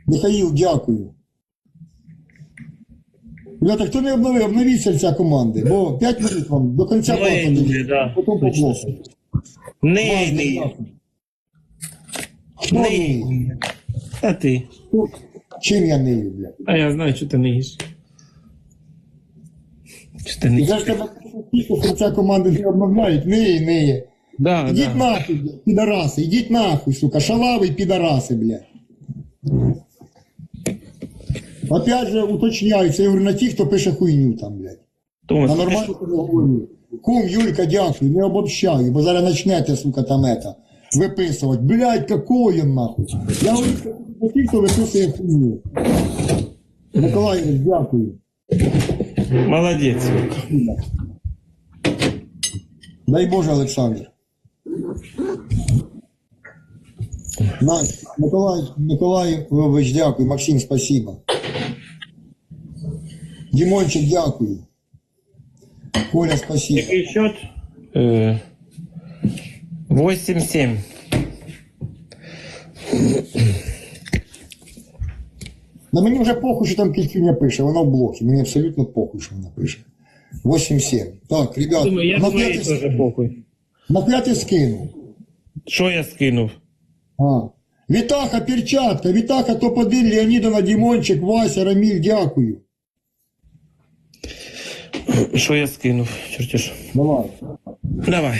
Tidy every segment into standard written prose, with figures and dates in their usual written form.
Михаїл, дякую. Ребята, хто не обновив, обновіть серця команди, бо 5 минут вам до кінця платили, да. потім поблокали. Не. А ти? Чим я нею, блядь? А я знаю, що ти не їш. Що ти не їш? Я ж тебе серця команди не обновляють, неї. Да, Ідіть нахуй, блядь, підараси, ідіть нахуй, сука, шалавий підараси, блядь. Опять же уточняються, я говорю, на ті, хто пише хуйню там, блядь. Томас, На нормально говорю. Кум, Юлька, дякую, не обобщаю, бо зараз почнете, сука, там это, виписувати. Блядь, какой он нахуй. Я говорю, на ті, хто виписує хуйню. Миколаївич, дякую. молодець. Дай Боже, Олександр. Миколаївич, дякую. Максим, спасибо. Дімончик, дякую. Коля, спасибо. Який счет? 8-7. На мені вже похуй, що там Кільфіня пише, вона в блокі. Мені абсолютно похуй, що вона пише. 8-7. Так, ребят, Я думаю, їй теж похуй. на п'ятий скинув. Що я скинув? Вітаха, перчатка, Вітаха, топ-1, Леонідовна, Дімончик, Вася, Раміль, дякую. Що я скинув, чертиш? Давай.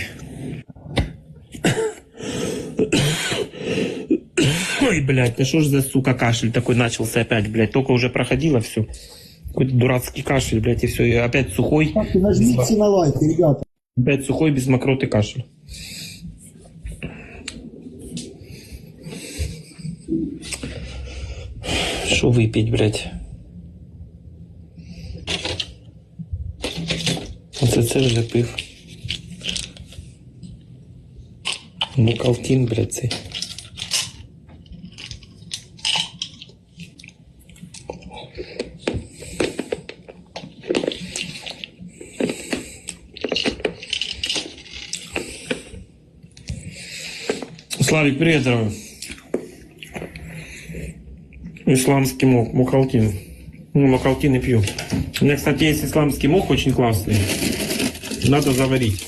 Ой, блядь, да что ж за, сука, кашель такой начался опять, блядь. Только уже проходило все. Какой-то дурацкий кашель, блядь, и все. И опять сухой. Так, нажмите на лайк, ребята. Опять сухой, без мокроты кашель. Что выпить, блядь? Оце ж запив. Мукалтин, блядь, цей. Славик, привет, дорогой. Исламский мох, мухалтин. Ну, мухалтин и пью. У меня, кстати, есть исламский мох, очень классный. Надо заварить.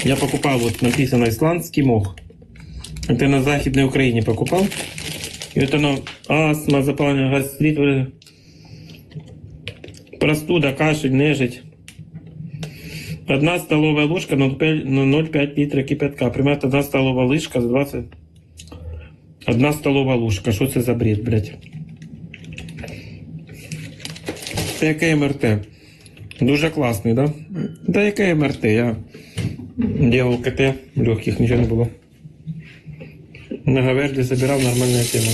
Я покупал, вот написано исландский мох. Это на Західній Україні покупал. И это на астма, запалення, гастрит, простуда, кашель, нежить. 1 столовая ложка на 0,5 литра кипятка. Примерно 1 столовая ложка за 20. 1 столовая ложка. Що це за бред, блядь? Це яке МРТ? Дуже класний, да? Да яке МРТ? Я делал КТ, легких нічого не було. На Гаверді забирав, нормальна тема.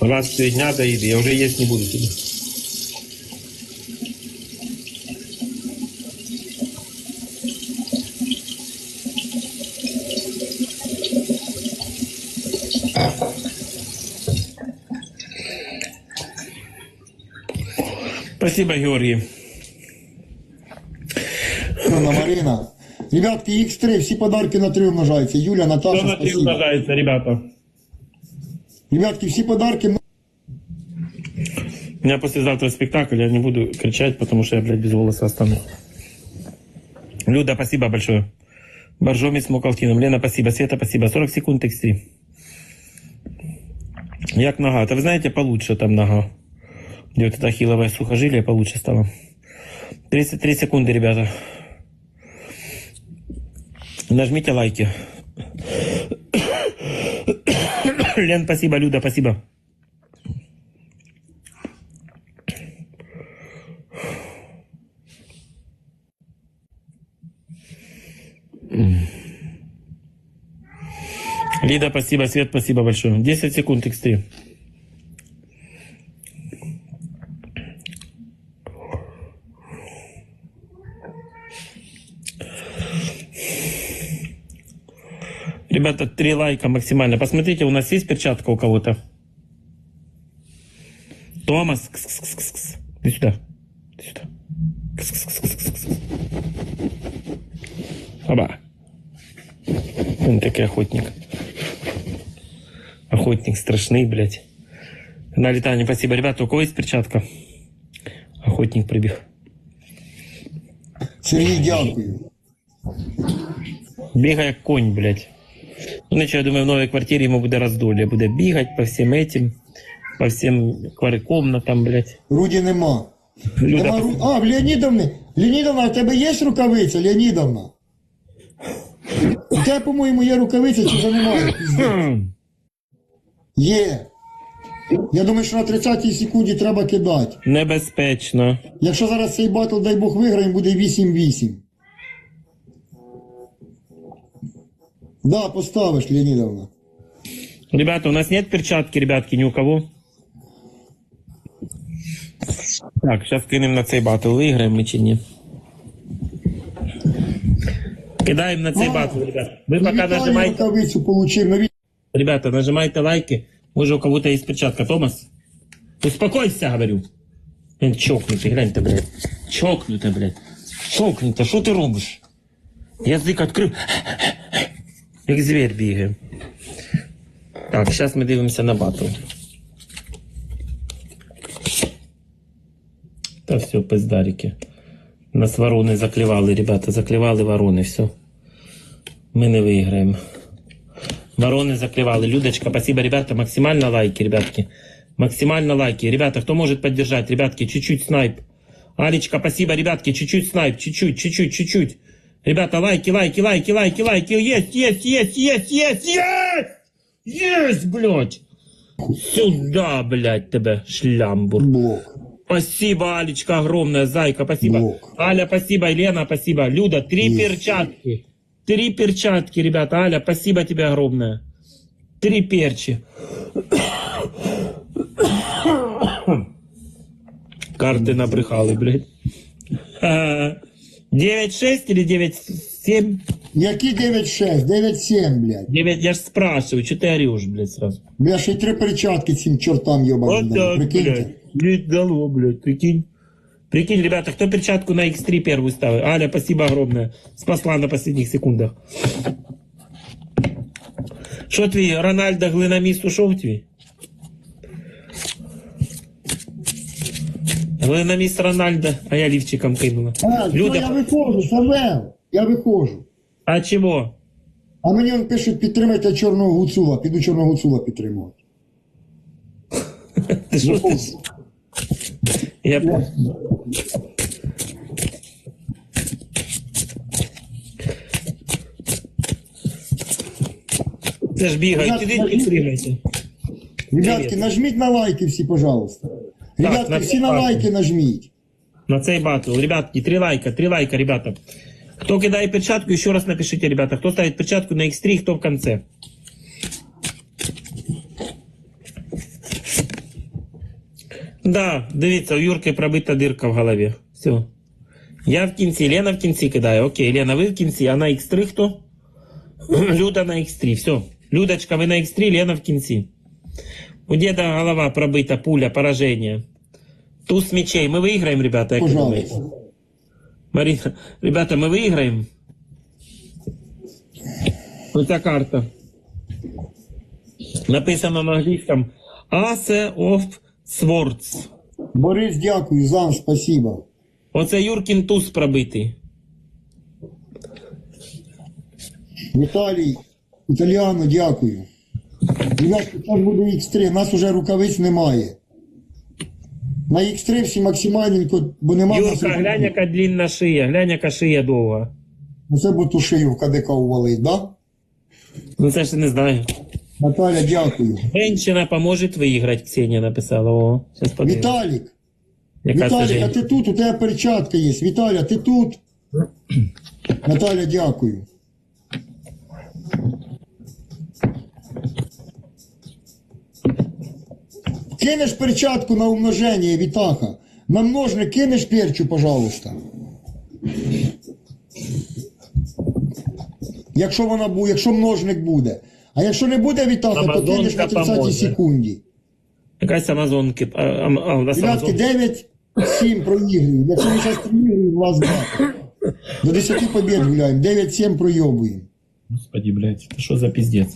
Раз в 3 дня до еды, я уже есть не буду тебе. Спасибо, Георгий. Анна Марина. Ребятки, X3, всі подарки на 3 умножаються. Юля, Наташа, Что на 3 спасибо. умножается, ребята? Ребятки, всі подарки... У меня послезавтра спектакль, я не буду кричать, потому что я, блядь, без голоса останусь. Люда, спасибо большое. Боржоми с мукалтином. Лена, спасибо. Света, спасибо. 40 секунд X3. Як нога? Да вы знаете, получше там нога. Где вот это ахилловое сухожилие получше стало. 33 секунды, ребята. Нажмите лайки. Лен, спасибо. Люда, спасибо. Лида, спасибо. Свет, спасибо большое. 10 секунд X3. Ребята, 3 лайка максимально. Посмотрите, у нас есть перчатка у кого-то? Томас, кс-кс-кс-кс. Иди сюда. Иди сюда. Кс-кс-кс-кс-кс. Оба. Он такой охотник. Охотник страшный, блядь. На летание, спасибо. Ребята, у кого есть перчатка? Охотник прибіг. Сергій, дякую. Бігає як конь, блядь. Ну, нічого, я думаю, в новій квартирі йому буде роздолье. Буде бігати по всім этим, по всім комнатам, блядь. Руді нема. Люда, Нема А, в Леонідовни. Леонідовна, у тебе є рукавиця, Леонідовна? У тебе, по-моєму, є рукавиця, чи вже немає? Є. Я думаю, що на 30-й секунді треба кидати. Небезпечно. Якщо зараз цей батл, дай Бог, виграємо, буде 8-8. Да, поставиш, Леонідовна. Ребята, у нас нет перчатки, ребятки, ни у кого. Так, сейчас кинем на цей батл. Выиграем мы чи ні? Кидаем на цей батл, ребята. Вы пока Віталій нажимаете... рукавицю получив. Нові... Ребята, нажимайте лайки. Может, у кого-то есть перчатка. Томас? Успокойся, говорю. Блин, чокнутый, гляньте, блядь. Чокнутый, блядь. Чокнутый, что ты робишь? Язык открыл. Як зверь бігає. Так, сейчас мы дивимося на батл. Та все, пиздарики. Нас ворони заклевали, ребята. Заклевали ворони, все. Мы не выиграем. Вороны заклевали. Людочка, спасибо, ребята. Максимально лайки, ребятки. Максимально лайки. Ребята, кто может поддержать? Ребятки, чуть-чуть снайп. Алечка, спасибо, ребятки. Чуть-чуть снайп. Чуть-чуть. Ребята, лайки. Есть, блядь. Сюда, блядь, тебя, шлямбур. Блок. Спасибо, Алечка, огромное. Зайка, спасибо. Блок. Аля, спасибо. Елена, спасибо. Люда, 3 перчатки. 3 перчатки, ребята. Аля, спасибо тебе огромное. 3 перчи. Карты набрехали, блядь. 9-6 или 9-7? Які 9-6? 9-7, блядь. 9, я ж спрашиваю, что ты орешь, блядь, сразу? Я ще й 3 перчатки цим чортам Вот йобаним даю. так, Прикиньте. блядь. Блядь, дало, блядь, прикинь. Прикинь, ребята, кто перчатку на X3 первую ставил? Аля, спасибо огромное. Спасла на последних секундах. Что твій, Рональдо глиноміст ушов твій? Глиноміст Рональдо, а я лівчиком кинула. Люда, я виходжу, Савел. Я виходжу. А чего? А мені он пишуть, підтримайте Чорного Гуцула. Піду Чорного Гуцула підтримувати. Ты что? Я... Це ж бігають, ідіть підтримайте. Ребятки, Привет. нажміть на лайки всі, пожалуйста. Ребятки, на всі на лайки. лайки нажміть. На цей батл. Ребятки, 3 лайка, ребята. Кто кидает перчатку, еще раз напишите, ребята. Кто ставит перчатку на X3, кто в конце. Да, дивіться, у Юрки пробита дирка в голові. Все. Я в кінці, Лена в кінці кидає. Окей, Лена, ви в кінці, а на X3 хто? Люда на X3, все. Людочка, ви на X3, Лена в кінці. У деда голова пробита, пуля, поражение. Туз мечей. Мы выиграем, ребята, як ви думаєте? Пожалуйста. Марина, ребята, мы выиграем. Вот эта карта. Написано на английском Ace of Swords. Борис, дякую, Зам, спасибо. Оце Юркін туз пробитий. Віталій, Італіано, дякую. Ребятки, зараз буде X3, у нас уже рукавиць немає. На X3 всі максимальненько, бо нема... в нас Юрка, рукавиць. глянь, яка длинна шия, глянь, яка шия довга. Оце бо ту шию в КДК увалить, да? Ну це ж не знаю. Наталя, дякую. Женщина поможет выиграть, Ксения написала. О, сейчас подивимось. Віталік, Яка це Віталік, а женщина? ти тут, у тебе перчатка є. Віталя, ти тут? Наталя, дякую. Кинеш перчатку на умноження, Вітаха. На множник кинеш перчу, пожалуйста. Якщо вона буде, якщо множник буде. А якщо не буде Вітаха, то Амазонка кинеш на 30 поможе. секунді. Якась Амазонки. У нас Ребятки, Амазонки. 9-7 проігруємо. Якщо ми зараз проігруємо, вас брати. До 10 побед гуляємо. 9-7 пройобуємо. Господи, блядь, это что за пиздец?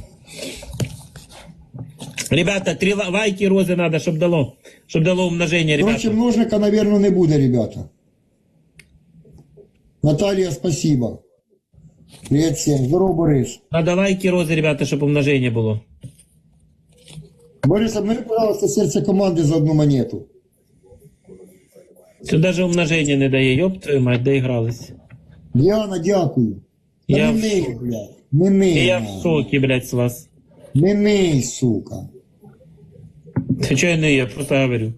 Ребята, 3 лайки розы надо, чтобы дало умножение, Короче, ребята. множника, наверное, не буде, ребята. Наталья, спасибо. Привет всем. Здорово, Борис. Надо лайки розы, ребята, чтобы умножение было. Борис, обнови, пожалуйста, сердце команды за одну монету. Все даже умножение не дає, ёб твою мать, доигралась. Діана, дякую. Та Я не в ний, шокі. блядь. Не ний, Я в нахуй. шоке, блядь, с вас. Не ний, сука. Ты что я не я просто говорю.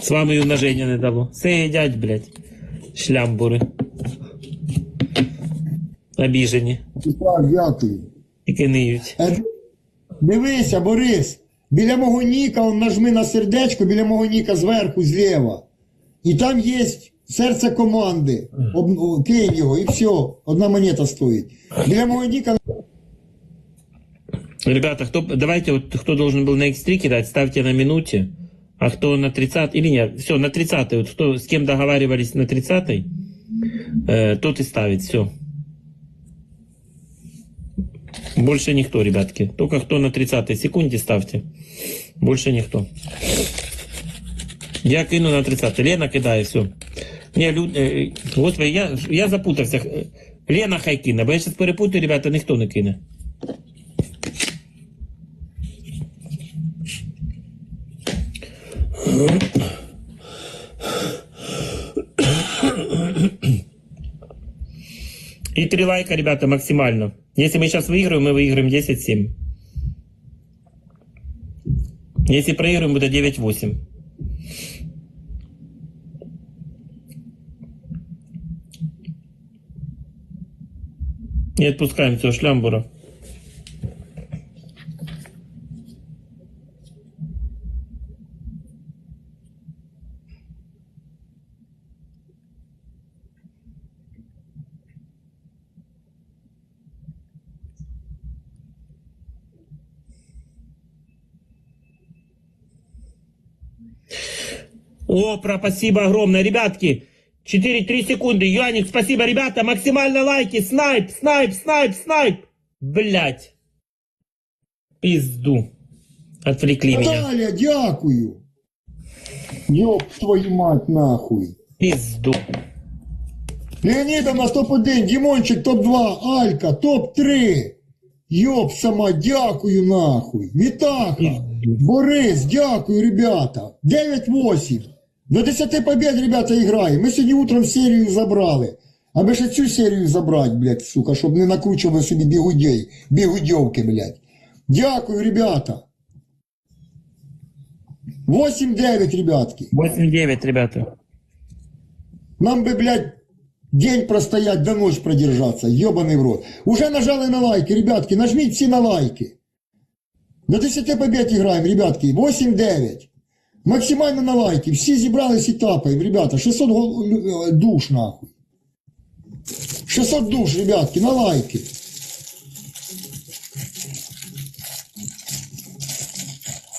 С вами и умножение не дало. Все едять, блядь. Шлямбури. Обіжені. Так, дякую. І киниють. Дивися, Борис, біля мого ніка, он нажми на сердечко, біля мого ніка зверху, зліва. І там є серце команди. Кинь його, і все. Одна монета стоїть. Біля мого ніка... Ребята, давайте, вот, кто должен был на X3 кидать, ставьте на минуте. А кто на 30 или нет, все, на 30 вот кто с кем договаривались на 30 тот и ставит, все. Больше никто, ребятки. Только кто на 30-й секунде ставьте. Больше никто. Я кину на 30-й. Лена кидає, все. Не, господи, я запутався. Лена хай кине, бо я зараз перепутаю, ребята, ніхто не кине. И 3 лайка, ребята, максимально. Если мы сейчас выиграем, мы выиграем 10-7. Если проиграем, будет 9-8. Не отпускаем все, шлямбура. Опра, спасибо огромное. Ребятки, 4-3 секунды. Юаник, спасибо, ребята. Максимально лайки. Снайп, снайп, снайп, снайп. Блять. Пизду. Отвлекли меня. Наталя, дякую. Ёб твою мать, нахуй. Пизду. Леонідовна топ-1, Дімончик топ-2, Алька топ-3. Йоп сама, дякую нахуй. Вітаха. Борис, дякую, ребята. 9-8. До 10 побед, ребята, играем. Ми сьогодні утром серію забрали. Аби ще цю серію забрати, блядь, сука, щоб не накручували собі бігудьовки, блядь. Дякую, ребята. 8-9, ребятки. 8-9, ребята. Нам бы, блядь, день простоять, до ночь продержаться, ебаный в рот. Уже нажали на лайки, ребятки, нажмите все на лайки. До 10 побед играем, ребятки, 8-9. Максимально на лайки, все зібрались і тапаем, ребята, 600 душ, нахуй. 600 душ, ребятки, на лайки.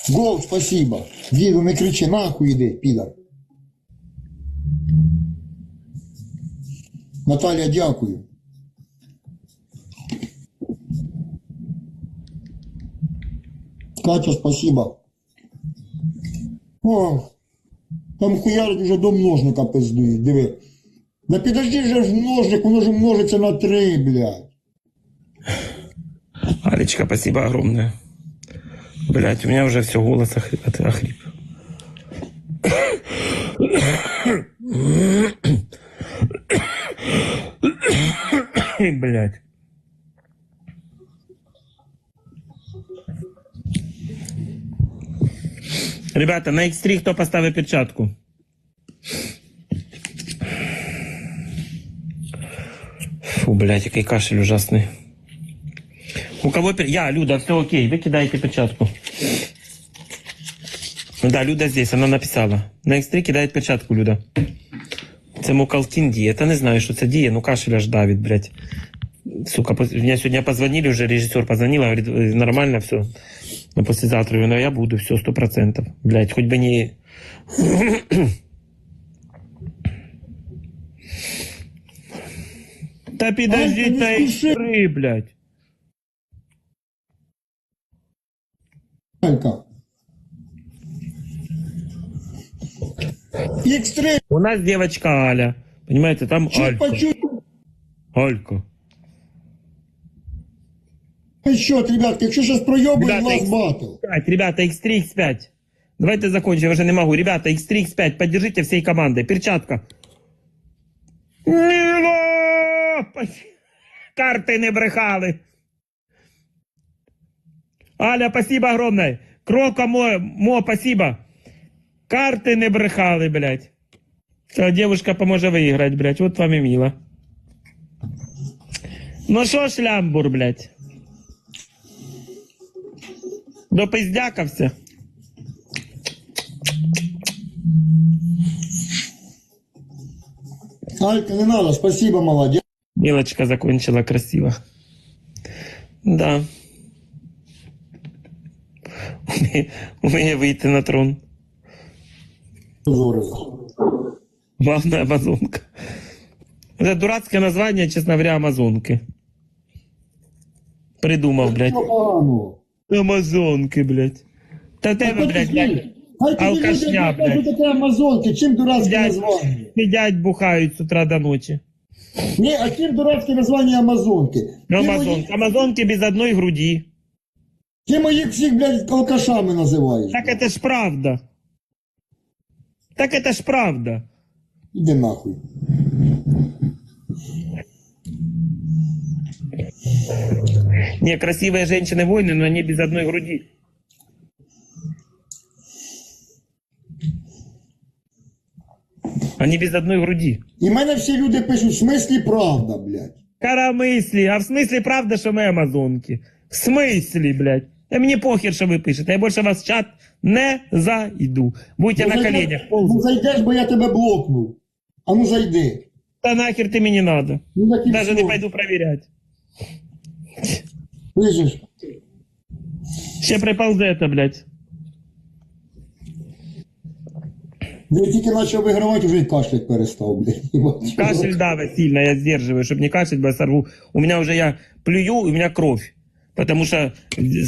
Гол, спасибо. Діду, не кричи, нахуй іди, підар. Наталья, дякую. Катя, спасибо. О, там хуярить вже до множника пиздують, диви. Да підожди же ж множник, воно ж множиться на 3, блядь. Алечка, спасибо огромное. Блять, у меня уже все, голос охрип. Блять. Ребята, на X3 кто поставил перчатку? Фу, блядь, який кашель ужасный. У кого Я, Люда, все окей, вы кидаете перчатку. Да, Люда здесь, она написала. На X3 кидает перчатку, Люда. Це Мукалтин діє. Та не знаю, що це діє, ну кашель аж давит, блядь. Сука, мне сегодня позвонили, уже режиссер позвонила, говорит, нормально все. На послезавтра, но я буду, все, 100%. Блядь, хоть бы не... Та подожди, та X3, блядь. Алька. X3, У нас девочка Аля. Понимаете, там чуть Алька. по чуть. Алька. Счет, ребятки, якщо щось проебаем, Ребята, лast battle. Ребята, X3, X5. Давайте закончим, я уже не могу. Ребята, X3, X5, поддержите всей командой. Перчатка. Мило! Карты не брехали. Аля, спасибо огромное. Крока, Мо, спасибо. Карты не брехали, блядь. Все, девушка поможет выиграть, блядь. Вот вам и мило. Ну шо, шлямбур, блядь? Допиздякався. Алька, не надо, спасибо, молодец. Милочка закончила красиво. Да. Умеє вийти на трон. Главная амазонка. Это дурацкое название, честно говоря, амазонки. Придумал, блядь. Амазонки, блядь. Та тебе, блядь, алкашня, блядь. Таке амазонки, чим дурацьке названня? Сидять, бухають з утра до ночі. Ні, а чим дурацьке названня амазонки? Амазонки без одной груди. Ти моїх всіх, блядь, алкашами називаєш. Так это ж правда. Так это ж правда. Іди нахуй. Не, красивые женщины воины, но они без одной груди. Они без одной груди. І мене всі люди пишуть, в смислі правда, блядь. Карамислі, а в смысле правда, що ми амазонки? В смысле, блядь? Та мені похер, що ви пишете. Я більше вас в чат не зайду. Будьте на коленях. Ну зайдеш, бо я тебе блокнув. А ну зайди. Та нахер ти мені надо. Ну, так і Даже все. не пойду проверять. Слышиш? Ще приползете, блядь. Я тільки почав вигравати, вже й кашлять перестав, блядь. Кашель, да, сильно, я сдерживаю, чтобы не кашлять, бо я сорву. У меня уже я плюю, у меня кровь. Потому что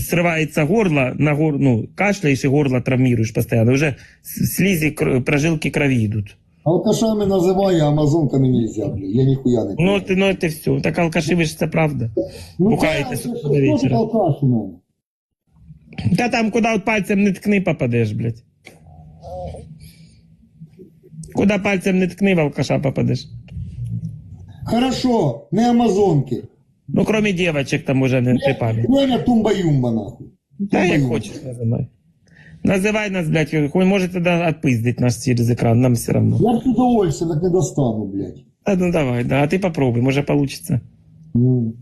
срывается горло, ну, кашляешь и горло травмируешь постоянно. Уже слизи, прожилки крови идут. Алкашами називаю, а амазонками нельзя, блядь. Я ніхуя не Ну, это все. Так алкаши, ви ж це правда. Бухаєте з утра до Хто тут вечора. алкаш у мене? Та там, куда от пальцем не ткни, попадешь, блядь. Куда пальцем не ткни, в алкаша попадешь. Хорошо, не амазонки. Ну, кроме девочек там уже не припали. Мене тумба-юмба, нахуй. Да, як Тумба-юмба. хочешь называй. Называй нас, блядь, хуй может тогда отпиздить нас через экран, нам все равно. Я б удовольствие так не достану, блядь. А, ну давай, да, а ты попробуй, может получится. Ну.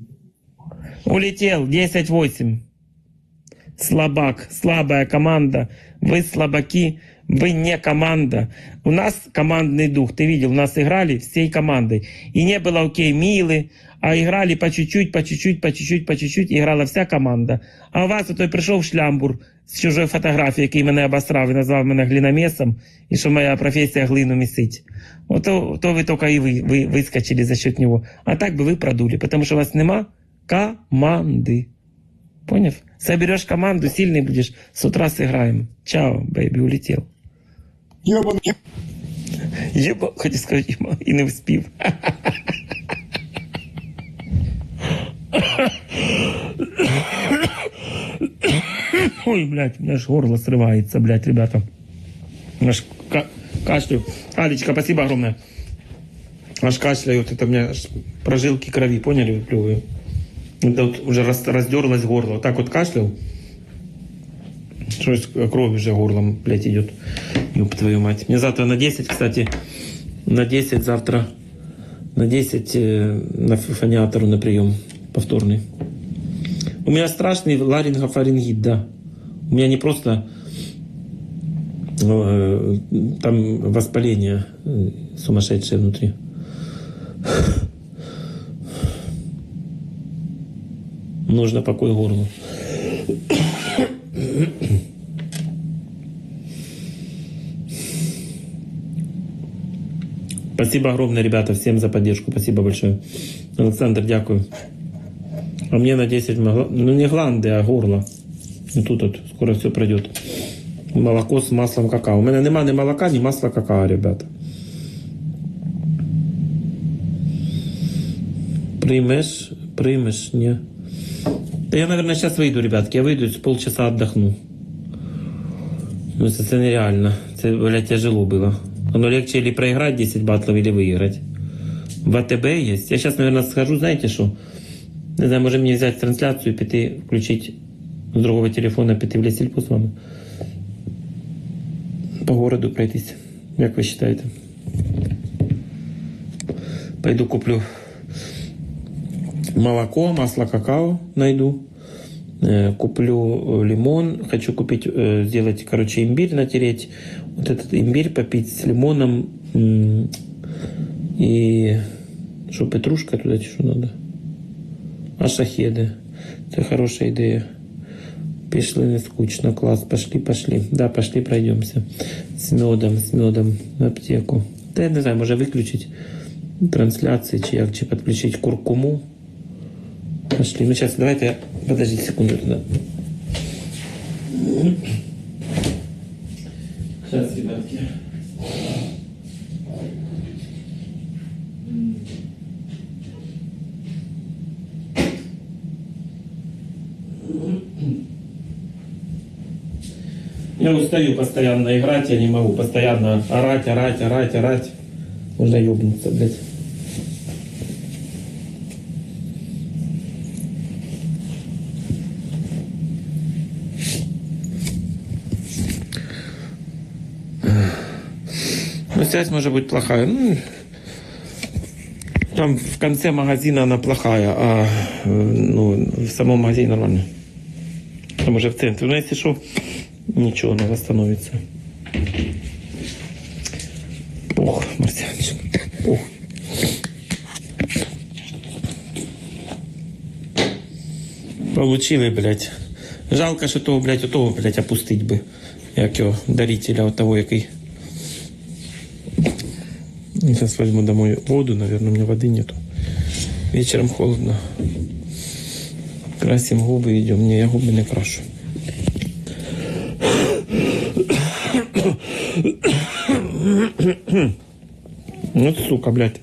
Улетел, 10-8. Слабак, слабая команда. Вы слабаки, вы не команда. У нас командный дух, ты видел, у нас играли всей командой. И не было окей Милы, а играли по чуть-чуть, по чуть-чуть, по чуть-чуть, по чуть-чуть, играла вся команда. А у вас той прийшов шлямбур з чужої фотографії, який мене обосрав і назвав мене глиномесом, і що моя професія глину місить. То ви тільки і ви вискочили за счет нього. А так би ви продули, тому що у вас нема команди. Поняв? Соберешь команду, сильный будешь, с утра сыграем. Чао, бэйби, улетел. Ёбаный. Єба, хотів сказати, і не вспів. Ой, блядь, у меня аж горло срывается, блядь, ребята. Аж кашляю. Алечка, спасибо огромное. Аж кашляю, вот это у меня аж прожилки крови, поняли, выплевываю. Это вот уже раздерлось горло. Вот так вот кашлял. Что кровь уже горлом, блядь, идет. Ёб твою мать. Мне завтра на 10, кстати, на 10 завтра, на 10 на фониатору на прием повторный. У меня страшный ларингофарингит, да. У меня не просто там воспаление сумасшедшее внутри. Нужно покой горлу. Спасибо огромное, ребята, всем за поддержку. Спасибо большое. Александр, дякую. А мне на 10 могла... Ну, не гланды, а горло. И тут вот скоро все пройдет. Молоко с маслом какао. У меня нема ни молока, ни масла какао, ребята. Примешь, не. Да я, наверное, сейчас выйду, ребятки. Я выйду, полчаса отдохну. Ну, это нереально. Это, блядь, тяжело было. Оно легче или проиграть 10 батлов, или выиграть. В АТБ есть. Я сейчас, наверное, схожу, знаете что? Не знаю, може мені взяти трансляцію, піти, включити з другого телефона, піти в лісільпу з вами. По городу пройтись. Як ви вважаєте? Пойду куплю молоко, масло какао найду. Куплю лимон. Хочу купить, сделать, короче, имбирь натереть. Вот этот имбирь попить с лимоном. И что, петрушка туда, что надо? А шахеди. Це хороша ідея. Пішли не скучно. Клас. Пошли. Да, пошли пройдемся. С медом в аптеку. Та я не знаю, може виключити трансляції, чи підключити куркуму. Пошли. Ну, сейчас, давайте я... Подождите секунду туда. Сейчас, ребятки. Я устаю постоянно играть, я не могу постоянно орать. Можно ёбнуться, блядь. Ну, связь может быть плохая. Ну, там в конце магазина она плохая, а ну, в самом магазине нормально. Там уже в центре. Но если что, ничего, она восстановится. Ох, марсианчик. Ох. Получили, блядь. Жалко, що того, блядь, опустить би. Як його, дарителя от того, який. Сейчас возьму домой воду, наверное, у меня воды нету. Вечером холодно. Красим губы, идем. Не, я губы не крашу. Вот сука, блядь.